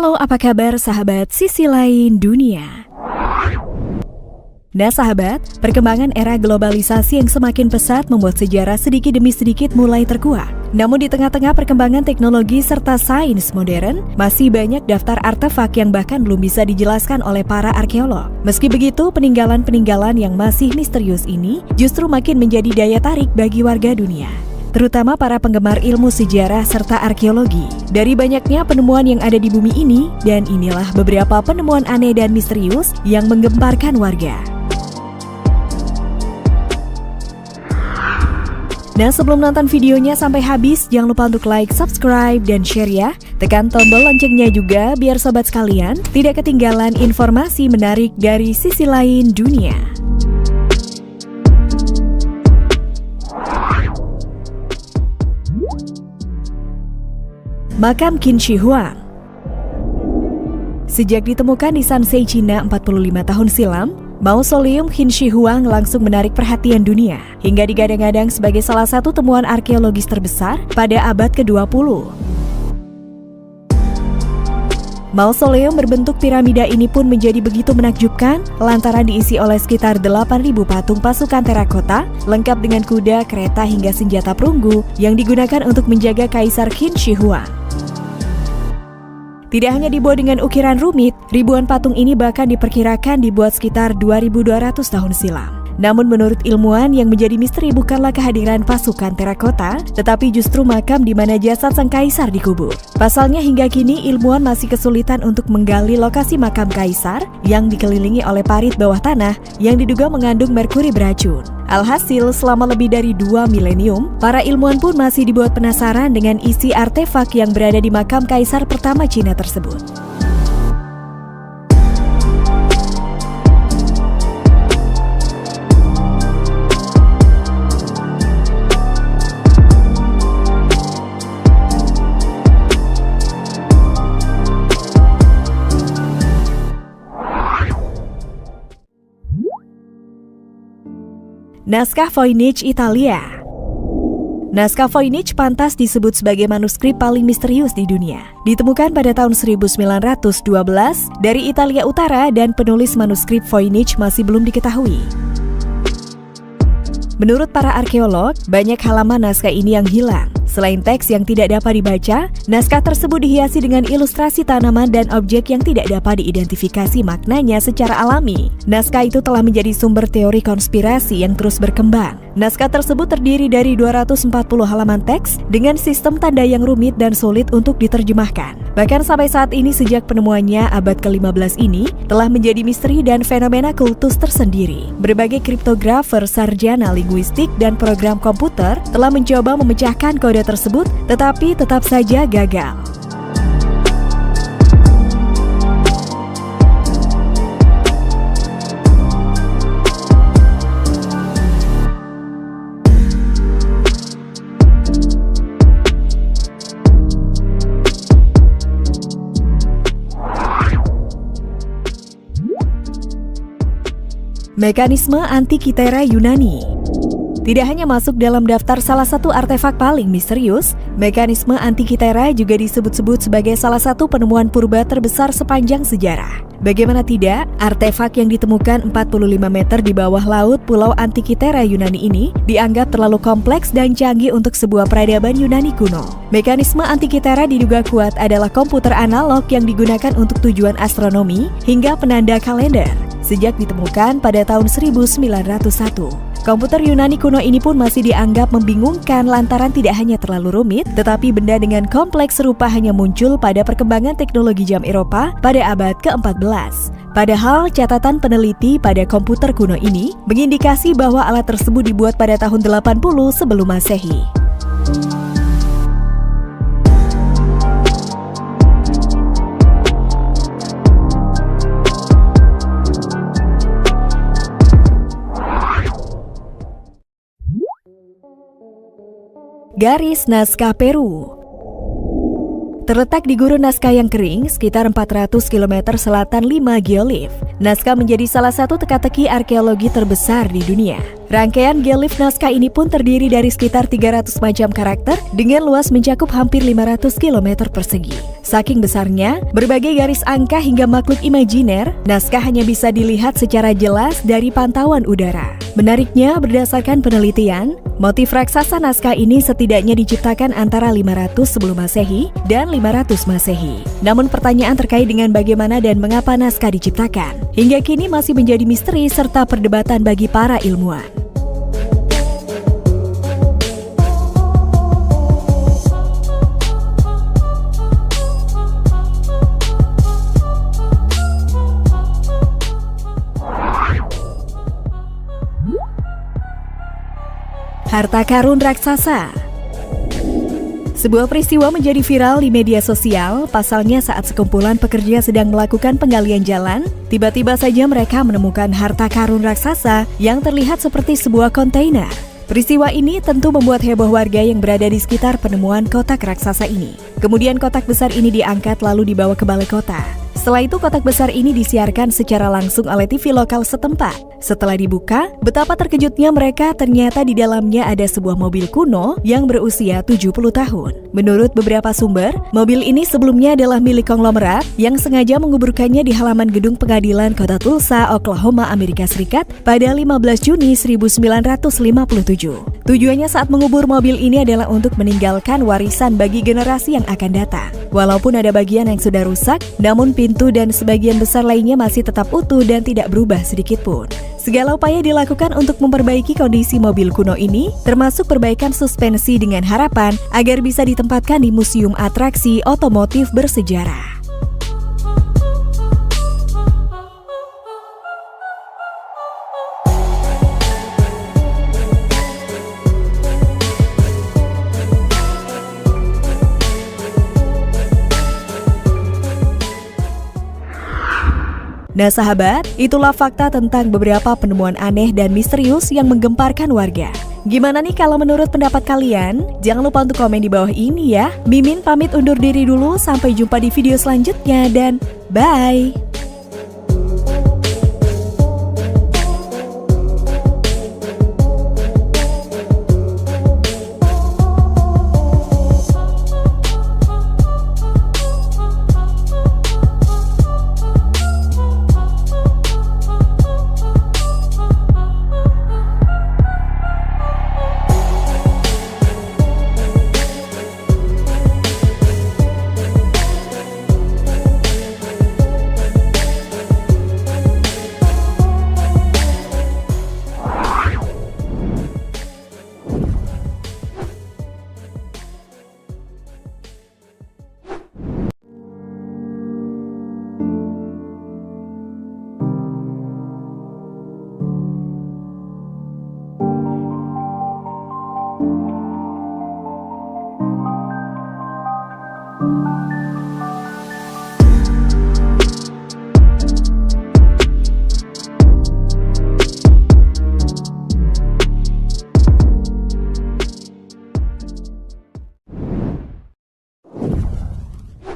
Halo, apa kabar sahabat sisi lain dunia? Nah sahabat, perkembangan era globalisasi yang semakin pesat membuat sejarah sedikit demi sedikit mulai terkuak. Namun di tengah-tengah perkembangan teknologi serta sains modern, masih banyak daftar artefak yang bahkan belum bisa dijelaskan oleh para arkeolog. Meski begitu, peninggalan-peninggalan yang masih misterius ini justru makin menjadi daya tarik bagi warga dunia, terutama para penggemar ilmu sejarah serta arkeologi. Dari banyaknya penemuan yang ada di bumi ini, dan inilah beberapa penemuan aneh dan misterius yang menggemparkan warga. Nah, sebelum nonton videonya sampai habis, jangan lupa untuk like, subscribe, dan share ya. Tekan tombol loncengnya juga biar sobat sekalian tidak ketinggalan informasi menarik dari sisi lain dunia. Makam Qin Shi Huang. Sejak ditemukan di Shaanxi, Cina 45 tahun silam, Mausoleum Qin Shi Huang langsung menarik perhatian dunia, hingga digadang-gadang sebagai salah satu temuan arkeologis terbesar pada abad ke-20. Mausoleum berbentuk piramida ini pun menjadi begitu menakjubkan lantaran diisi oleh sekitar 8.000 patung pasukan terakota, lengkap dengan kuda, kereta, hingga senjata perunggu yang digunakan untuk menjaga Kaisar Qin Shi Huang. Tidak hanya dibuat dengan ukiran rumit, ribuan patung ini bahkan diperkirakan dibuat sekitar 2.200 tahun silam. Namun menurut ilmuwan, yang menjadi misteri bukanlah kehadiran pasukan terakota, tetapi justru makam di mana jasad sang kaisar dikubur. Pasalnya hingga kini ilmuwan masih kesulitan untuk menggali lokasi makam kaisar yang dikelilingi oleh parit bawah tanah yang diduga mengandung merkuri beracun. Alhasil, selama lebih dari 2 milenium, para ilmuwan pun masih dibuat penasaran dengan isi artefak yang berada di makam kaisar pertama Cina tersebut. Naskah Voynich Italia. Naskah Voynich pantas disebut sebagai manuskrip paling misterius di dunia. Ditemukan pada tahun 1912 dari Italia Utara dan penulis manuskrip Voynich masih belum diketahui. Menurut para arkeolog, banyak halaman naskah ini yang hilang. Selain teks yang tidak dapat dibaca, naskah tersebut dihiasi dengan ilustrasi tanaman dan objek yang tidak dapat diidentifikasi maknanya secara alami. Naskah itu telah menjadi sumber teori konspirasi yang terus berkembang. Naskah tersebut terdiri dari 240 halaman teks dengan sistem tanda yang rumit dan sulit untuk diterjemahkan. Bahkan sampai saat ini, sejak penemuannya abad ke-15 ini, telah menjadi misteri dan fenomena kultus tersendiri. Berbagai kriptografer, sarjana linguistik, dan program komputer telah mencoba memecahkan kode tersebut, tetapi tetap saja gagal. Mekanisme Antikythera Yunani. Tidak hanya masuk dalam daftar salah satu artefak paling misterius, mekanisme Antikythera juga disebut-sebut sebagai salah satu penemuan purba terbesar sepanjang sejarah. Bagaimana tidak, artefak yang ditemukan 45 meter di bawah laut Pulau Antikythera Yunani ini dianggap terlalu kompleks dan canggih untuk sebuah peradaban Yunani kuno. Mekanisme Antikythera diduga kuat adalah komputer analog yang digunakan untuk tujuan astronomi hingga penanda kalender. Sejak ditemukan pada tahun 1901. Komputer Yunani kuno ini pun masih dianggap membingungkan lantaran tidak hanya terlalu rumit, tetapi benda dengan kompleks serupa hanya muncul pada perkembangan teknologi jam Eropa pada abad ke-14. Padahal catatan peneliti pada komputer kuno ini mengindikasi bahwa alat tersebut dibuat pada tahun 80 sebelum Masehi. Garis naskah Peru. Terletak di gurun naskah yang kering, sekitar 400 km selatan 5 geolif. Naskah menjadi salah satu teka-teki arkeologi terbesar di dunia. Rangkaian Gelif naskah ini pun terdiri dari sekitar 300 macam karakter dengan luas mencakup hampir 500 km persegi. Saking besarnya, berbagai garis angka hingga makhluk imajiner, naskah hanya bisa dilihat secara jelas dari pantauan udara. Menariknya, berdasarkan penelitian, motif raksasa naskah ini setidaknya diciptakan antara 500 sebelum Masehi dan 500 Masehi. Namun pertanyaan terkait dengan bagaimana dan mengapa naskah diciptakan, hingga kini masih menjadi misteri serta perdebatan bagi para ilmuwan. Harta karun raksasa. Sebuah peristiwa menjadi viral di media sosial, pasalnya saat sekumpulan pekerja sedang melakukan penggalian jalan, tiba-tiba saja mereka menemukan harta karun raksasa yang terlihat seperti sebuah kontainer. Peristiwa ini tentu membuat heboh warga yang berada di sekitar penemuan kotak raksasa ini. Kemudian kotak besar ini diangkat lalu dibawa ke balai kota. Setelah itu kotak besar ini disiarkan secara langsung oleh TV lokal setempat. Setelah dibuka, betapa terkejutnya mereka, ternyata di dalamnya ada sebuah mobil kuno yang berusia 70 tahun. Menurut beberapa sumber, mobil ini sebelumnya adalah milik konglomerat yang sengaja menguburkannya di halaman gedung pengadilan kota Tulsa, Oklahoma, Amerika Serikat pada 15 Juni 1957. Tujuannya saat mengubur mobil ini adalah untuk meninggalkan warisan bagi generasi yang akan datang. Walaupun ada bagian yang sudah rusak, namun pintu dan sebagian besar lainnya masih tetap utuh dan tidak berubah sedikit pun. Segala upaya dilakukan untuk memperbaiki kondisi mobil kuno ini, termasuk perbaikan suspensi dengan harapan agar bisa ditempatkan di museum atraksi otomotif bersejarah. Nah sahabat, itulah fakta tentang beberapa penemuan aneh dan misterius yang menggemparkan warga. Gimana nih kalau menurut pendapat kalian? Jangan lupa untuk komen di bawah ini ya. Mimin pamit undur diri dulu, sampai jumpa di video selanjutnya dan bye!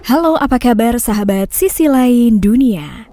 Halo, apa kabar sahabat sisi lain dunia?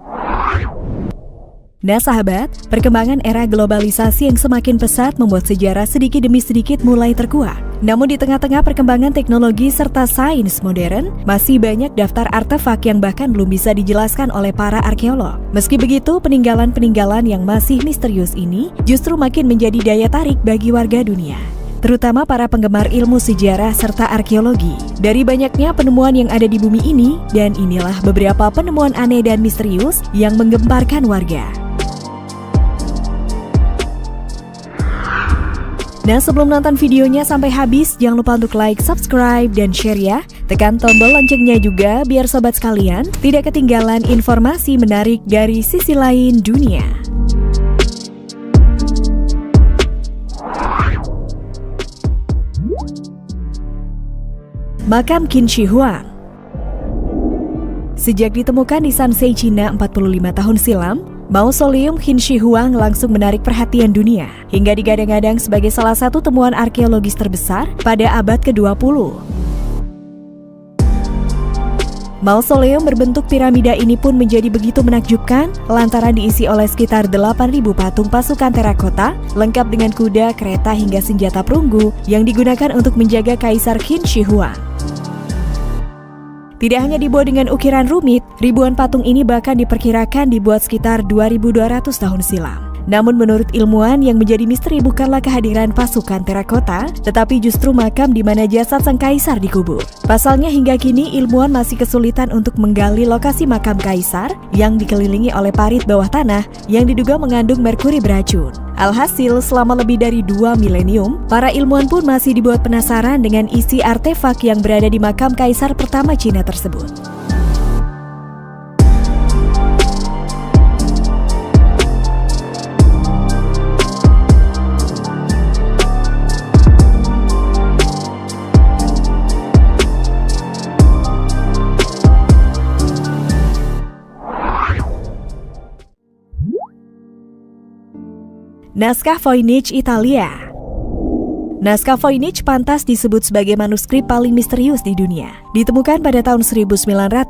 Nah sahabat, perkembangan era globalisasi yang semakin pesat membuat sejarah sedikit demi sedikit mulai terkuak. Namun di tengah-tengah perkembangan teknologi serta sains modern, masih banyak daftar artefak yang bahkan belum bisa dijelaskan oleh para arkeolog. Meski begitu, peninggalan-peninggalan yang masih misterius ini justru makin menjadi daya tarik bagi warga dunia, terutama para penggemar ilmu sejarah serta arkeologi. Dari banyaknya penemuan yang ada di bumi ini, dan inilah beberapa penemuan aneh dan misterius yang menggemparkan warga. Nah sebelum nonton videonya sampai habis, jangan lupa untuk like, subscribe, dan share ya. Tekan tombol loncengnya juga biar sobat sekalian tidak ketinggalan informasi menarik dari sisi lain dunia. Makam Qin Shi Huang. Sejak ditemukan di Shaanxi, Cina 45 tahun silam, Mausoleum Qin Shi Huang langsung menarik perhatian dunia, hingga digadang-gadang sebagai salah satu temuan arkeologis terbesar pada abad ke-20. Mausoleum berbentuk piramida ini pun menjadi begitu menakjubkan lantaran diisi oleh sekitar 8.000 patung pasukan terakota lengkap dengan kuda, kereta hingga senjata perunggu yang digunakan untuk menjaga Kaisar Qin Shi Huang. Tidak hanya dibuat dengan ukiran rumit, ribuan patung ini bahkan diperkirakan dibuat sekitar 2.200 tahun silam. Namun menurut ilmuwan, yang menjadi misteri bukanlah kehadiran pasukan terakota, tetapi justru makam di mana jasad sang kaisar dikubur. Pasalnya hingga kini ilmuwan masih kesulitan untuk menggali lokasi makam kaisar yang dikelilingi oleh parit bawah tanah yang diduga mengandung merkuri beracun. Alhasil, selama lebih dari 2 milenium, para ilmuwan pun masih dibuat penasaran dengan isi artefak yang berada di makam kaisar pertama Cina tersebut. Naskah Voynich Italia. Naskah Voynich pantas disebut sebagai manuskrip paling misterius di dunia. Ditemukan pada tahun 1912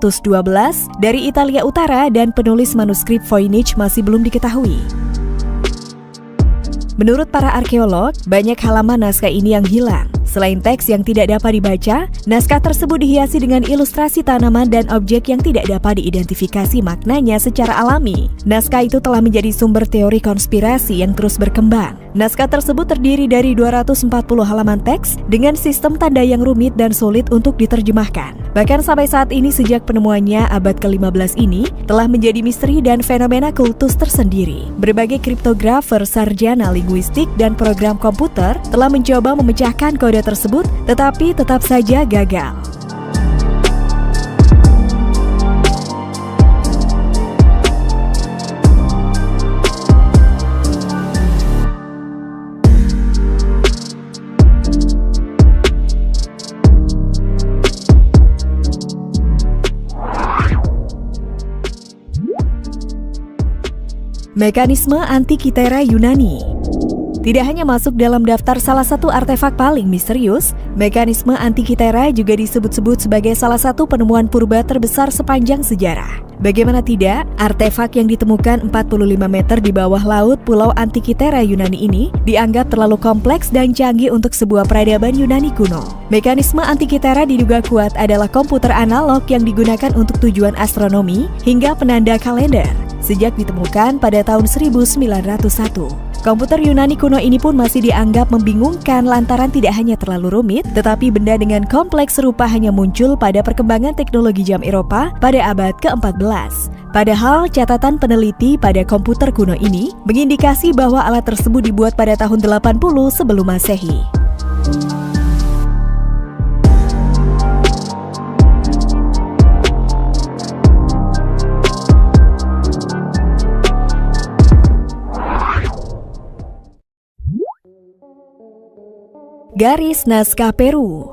dari Italia Utara dan penulis manuskrip Voynich masih belum diketahui. Menurut para arkeolog, banyak halaman naskah ini yang hilang. Selain teks yang tidak dapat dibaca, naskah tersebut dihiasi dengan ilustrasi tanaman dan objek yang tidak dapat diidentifikasi maknanya secara alami. Naskah itu telah menjadi sumber teori konspirasi yang terus berkembang. Naskah tersebut terdiri dari 240 halaman teks dengan sistem tanda yang rumit dan sulit untuk diterjemahkan. Bahkan sampai saat ini sejak penemuannya abad ke-15 ini telah menjadi misteri dan fenomena kultus tersendiri. Berbagai kriptografer, sarjana linguistik, dan program komputer telah mencoba memecahkan kode tersebut, tetapi tetap saja gagal. Mekanisme Antikythera Yunani. Tidak hanya masuk dalam daftar salah satu artefak paling misterius, mekanisme Antikythera juga disebut-sebut sebagai salah satu penemuan purba terbesar sepanjang sejarah. Bagaimana tidak, artefak yang ditemukan 45 meter di bawah laut Pulau Antikythera Yunani ini dianggap terlalu kompleks dan canggih untuk sebuah peradaban Yunani kuno. Mekanisme Antikythera diduga kuat adalah komputer analog yang digunakan untuk tujuan astronomi hingga penanda kalender. Sejak ditemukan pada tahun 1901, komputer Yunani kuno ini pun masih dianggap membingungkan lantaran tidak hanya terlalu rumit, tetapi benda dengan kompleks serupa hanya muncul pada perkembangan teknologi jam Eropa pada abad ke-14. Padahal catatan peneliti pada komputer kuno ini mengindikasi bahwa alat tersebut dibuat pada tahun 80 sebelum Masehi. Garis naskah Peru.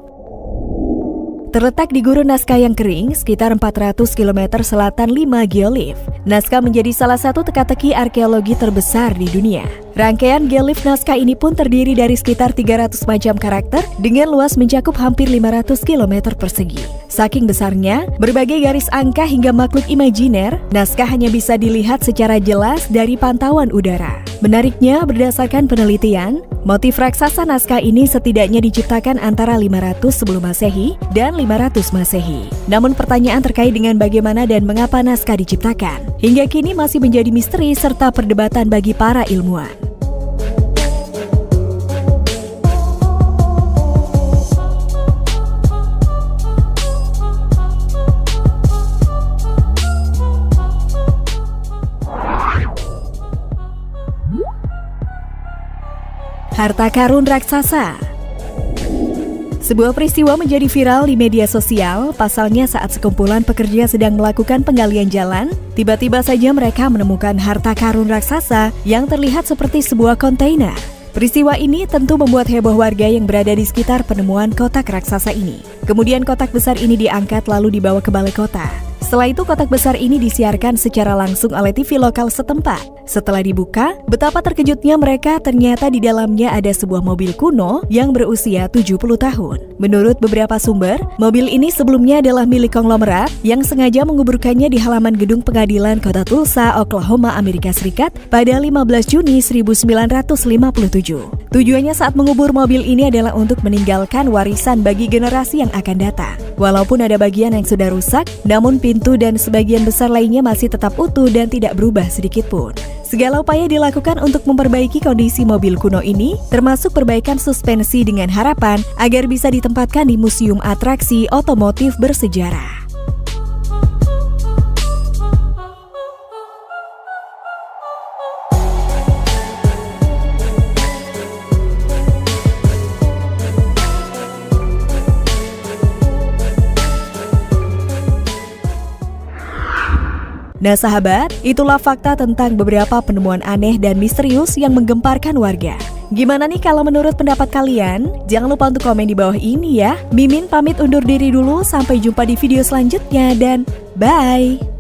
Terletak di gurun naskah yang kering, sekitar 400 km selatan 5 geolif. Naskah menjadi salah satu teka-teki arkeologi terbesar di dunia. Rangkaian geolif naskah ini pun terdiri dari sekitar 300 macam karakter dengan luas mencakup hampir 500 km persegi. Saking besarnya, berbagai garis angka hingga makhluk imajiner, naskah hanya bisa dilihat secara jelas dari pantauan udara. Menariknya, berdasarkan penelitian, motif raksasa naskah ini setidaknya diciptakan antara 500 sebelum Masehi dan 500 Masehi. Namun pertanyaan terkait dengan bagaimana dan mengapa naskah diciptakan, hingga kini masih menjadi misteri serta perdebatan bagi para ilmuwan. Harta karun raksasa. Sebuah peristiwa menjadi viral di media sosial. Pasalnya saat sekumpulan pekerja sedang melakukan penggalian jalan, tiba-tiba saja mereka menemukan harta karun raksasa yang terlihat seperti sebuah kontainer. Peristiwa ini tentu membuat heboh warga yang berada di sekitar penemuan kotak raksasa ini. Kemudian kotak besar ini diangkat lalu dibawa ke balai kota. Setelah itu kotak besar ini disiarkan secara langsung oleh TV lokal setempat. Setelah dibuka, betapa terkejutnya mereka ternyata di dalamnya ada sebuah mobil kuno yang berusia 70 tahun. Menurut beberapa sumber, mobil ini sebelumnya adalah milik konglomerat yang sengaja menguburkannya di halaman gedung pengadilan kota Tulsa, Oklahoma, Amerika Serikat pada 15 Juni 1957. Tujuannya saat mengubur mobil ini adalah untuk meninggalkan warisan bagi generasi yang akan datang. Walaupun ada bagian yang sudah rusak, namun pintu dan sebagian besar lainnya masih tetap utuh dan tidak berubah sedikit pun. Segala upaya dilakukan untuk memperbaiki kondisi mobil kuno ini, termasuk perbaikan suspensi dengan harapan agar bisa ditempatkan di museum atraksi otomotif bersejarah. Nah sahabat, itulah fakta tentang beberapa penemuan aneh dan misterius yang menggemparkan warga. Gimana nih kalau menurut pendapat kalian? Jangan lupa untuk komen di bawah ini ya. Mimin pamit undur diri dulu, sampai jumpa di video selanjutnya dan bye!